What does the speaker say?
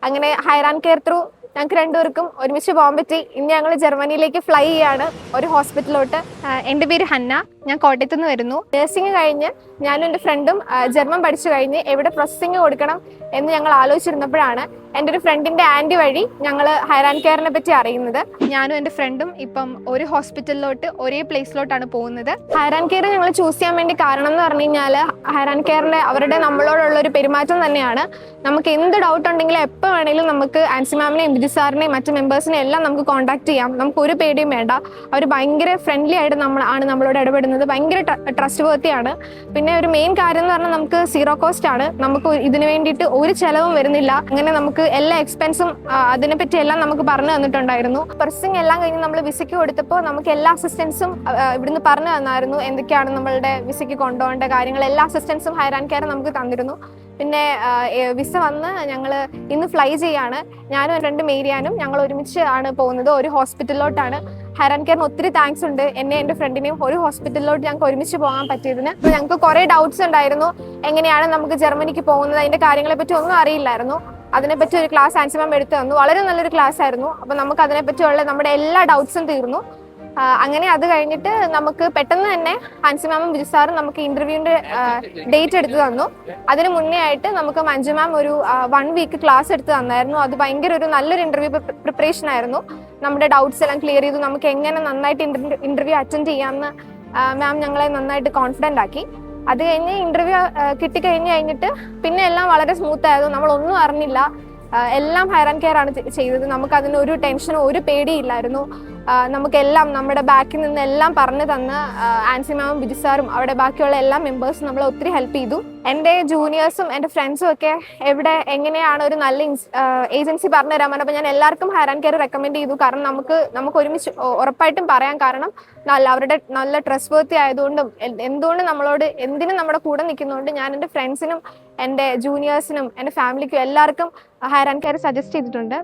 അങ്ങനെ higher and care through ഞങ്ങൾക്ക് രണ്ടുപേർക്കും ഒരുമിച്ച് പോകാൻ പറ്റി. ഇനി ഞങ്ങൾ ജർമ്മനിയിലേക്ക് ഫ്ലൈ ചെയ്യാണ്, ഒരു ഹോസ്പിറ്റലിലോട്ട്. എൻ്റെ പേര് ഹന്ന, ഞാൻ കോട്ടയത്ത് നിന്ന് വരുന്നു. നഴ്സിംഗ് കഴിഞ്ഞ് ഞാനും എൻ്റെ ഫ്രണ്ടും ജർമ്മൻ പഠിച്ചു കഴിഞ്ഞ് എവിടെ പ്രോസസ്സിങ് കൊടുക്കണം എന്ന് ഞങ്ങൾ ആലോചിച്ചിരുന്നപ്പോഴാണ് എൻ്റെ ഒരു ഫ്രണ്ടിൻ്റെ ആൻറ്റി വഴി ഞങ്ങൾ ഹയർ ആൻഡ് കെയറിനെ പറ്റി അറിയുന്നത്. ഞാനും എൻ്റെ ഫ്രണ്ടും ഇപ്പം ഒരു ഹോസ്പിറ്റലിലോട്ട് ഒരേ പ്ലേസിലോട്ടാണ് പോകുന്നത്. ഹയർ ആൻഡ് കെയർ ഞങ്ങൾ ചൂസ് ചെയ്യാൻ വേണ്ടി കാരണം എന്ന് പറഞ്ഞു കഴിഞ്ഞാൽ ഹയർ ആൻഡ് കെയറിൻ്റെ അവരുടെ നമ്മളോടുള്ള ഒരു പെരുമാറ്റം തന്നെയാണ്. നമുക്ക് എന്ത് ഡൗട്ട് ഉണ്ടെങ്കിലും എപ്പോൾ വേണമെങ്കിലും നമുക്ക് ആൻസി മാമിനെയും ബിജു സാറിനെയും മറ്റ് മെമ്പേഴ്സിനെയും എല്ലാം നമുക്ക് കോൺടാക്ട് ചെയ്യാം. നമുക്ക് ഒരു പേടിയും വേണ്ട. അവർ ഭയങ്കര ഫ്രണ്ട്ലി ആയിട്ട് നമ്മളോട് ഇടപെടുന്നത്, ഭയങ്കര ട്രസ്റ്റ് വർത്തിയാണ്. പിന്നെ ഒരു മെയിൻ കാര്യം എന്ന് പറഞ്ഞാൽ നമുക്ക് സീറോ കോസ്റ്റ് ആണ്. നമുക്ക് ഇതിന് വേണ്ടിയിട്ട് ഒരു ചിലവും വരുന്നില്ല. അങ്ങനെ നമുക്ക് എല്ലാ എക്സ്പെൻസും അതിനെപ്പറ്റി എല്ലാം നമുക്ക് പറഞ്ഞു തന്നിട്ടുണ്ടായിരുന്നു. പ്രോസസ്സിംഗ് എല്ലാം കഴിഞ്ഞ് നമ്മൾ വിസയ്ക്ക് കൊടുത്തപ്പോൾ നമുക്ക് എല്ലാ അസിസ്റ്റൻസും ഇവിടുന്ന് പറഞ്ഞു തന്നായിരുന്നു. എന്തൊക്കെയാണ് നമ്മളുടെ വിസയ്ക്ക് കൊണ്ടുപോകേണ്ട കാര്യങ്ങൾ, എല്ലാ അസിസ്റ്റൻസും ഹയർ ആൻഡ് കെയർ നമുക്ക് തന്നിരുന്നു. പിന്നെ വിസ വന്ന് ഞങ്ങൾ ഇന്ന് ഫ്ലൈ ചെയ്യാണ്. ഞാനും രണ്ട് മേരിയാനും ഞങ്ങൾ ഒരുമിച്ച് ആണ് പോകുന്നത്, ഒരു ഹോസ്പിറ്റലിലോട്ടാണ്. ഹയർ ആൻഡ് കെയറിന് ഒത്തിരി താങ്ക്സ് ഉണ്ട്, എന്നെ എൻ്റെ ഫ്രണ്ടിനെയും ഒരു ഹോസ്പിറ്റലിലോട്ട് ഞങ്ങൾക്ക് ഒരുമിച്ച് പോകാൻ പറ്റിയതിന്. അപ്പോൾ ഞങ്ങൾക്ക് കുറേ ഡൗട്ട്സ് ഉണ്ടായിരുന്നു, എങ്ങനെയാണ് നമുക്ക് ജർമ്മനിക്ക് പോകുന്നത്, അതിൻ്റെ കാര്യങ്ങളെ പറ്റി ഒന്നും അറിയില്ലായിരുന്നു. അതിനെപ്പറ്റി ഒരു ക്ലാസ് ആൻസി മാം എടുത്തു തന്നു, വളരെ നല്ലൊരു ക്ലാസ് ആയിരുന്നു. അപ്പോൾ നമുക്ക് അതിനെപ്പറ്റിയുള്ള നമ്മുടെ എല്ലാ ഡൗട്ട്സും തീർന്നു. അങ്ങനെ അത് കഴിഞ്ഞിട്ട് നമുക്ക് പെട്ടെന്ന് തന്നെ ആൻസി മാമും ബിജു സാറും നമുക്ക് ഇന്റർവ്യൂവിന്റെ ഡേറ്റ് എടുത്തു തന്നു. അതിന് മുന്നേ ആയിട്ട് നമുക്ക് മഞ്ജു മാം ഒരു 1 വീക്ക് ക്ലാസ് എടുത്ത് തന്നായിരുന്നു. അത് ഭയങ്കര ഒരു നല്ലൊരു ഇന്റർവ്യൂ പ്രിപ്പറേഷൻ ആയിരുന്നു. നമ്മുടെ ഡൗട്ട്സ് എല്ലാം ക്ലിയർ ചെയ്തു, നമുക്ക് എങ്ങനെ നന്നായിട്ട് ഇന്റർവ്യൂ അറ്റൻഡ് ചെയ്യാമെന്ന് മാം ഞങ്ങളെ നന്നായിട്ട് കോൺഫിഡൻ്റ് ആക്കി. അത് കഴിഞ്ഞ് ഇന്റർവ്യൂ കഴിഞ്ഞിട്ട് പിന്നെ എല്ലാം വളരെ സ്മൂത്ത് ആയിരുന്നു. നമ്മളൊന്നും അറിഞ്ഞില്ല, എല്ലാം ഹയർ ആൻഡ് കെയർ ആണ് ചെയ്തത്. നമുക്ക് അതിന് ഒരു ടെൻഷനോ ഒരു പേടിയില്ലായിരുന്നു. നമുക്കെല്ലാം നമ്മുടെ ബാക്കിൽ നിന്ന് എല്ലാം പറഞ്ഞു തന്ന് ആൻസി മാമും ബിജു സാറും അവിടെ ബാക്കിയുള്ള എല്ലാ മെമ്പേഴ്സും നമ്മളെ ഒത്തിരി ഹെൽപ്പ് ചെയ്തു. എൻ്റെ ജൂനിയേഴ്സും എൻ്റെ ഫ്രണ്ട്സും ഒക്കെ എവിടെ എങ്ങനെയാണ് ഒരു നല്ല ഏജൻസി പറഞ്ഞു തരാൻ പറഞ്ഞത്. അപ്പോൾ ഞാൻ എല്ലാവർക്കും ഹയർ ആൻഡ് കെയർ റെക്കമെൻഡ് ചെയ്തു. കാരണം നമുക്ക് ഒരുമിച്ച് ഉറപ്പായിട്ടും പറയാൻ കാരണം അവരുടെ നല്ല ട്രസ്റ്റ് വർത്തി ആയതുകൊണ്ടും എന്തുകൊണ്ടും എന്തിനും നമ്മുടെ കൂടെ നിൽക്കുന്നതുകൊണ്ട് ഞാൻ എൻ്റെ ഫ്രണ്ട്സിനും എൻ്റെ ജൂനിയേഴ്സിനും എൻ്റെ ഫാമിലിക്കും എല്ലാവർക്കും ഹയർ ആൻഡ് കെയർ സജസ്റ്റ് ചെയ്തിട്ടുണ്ട്.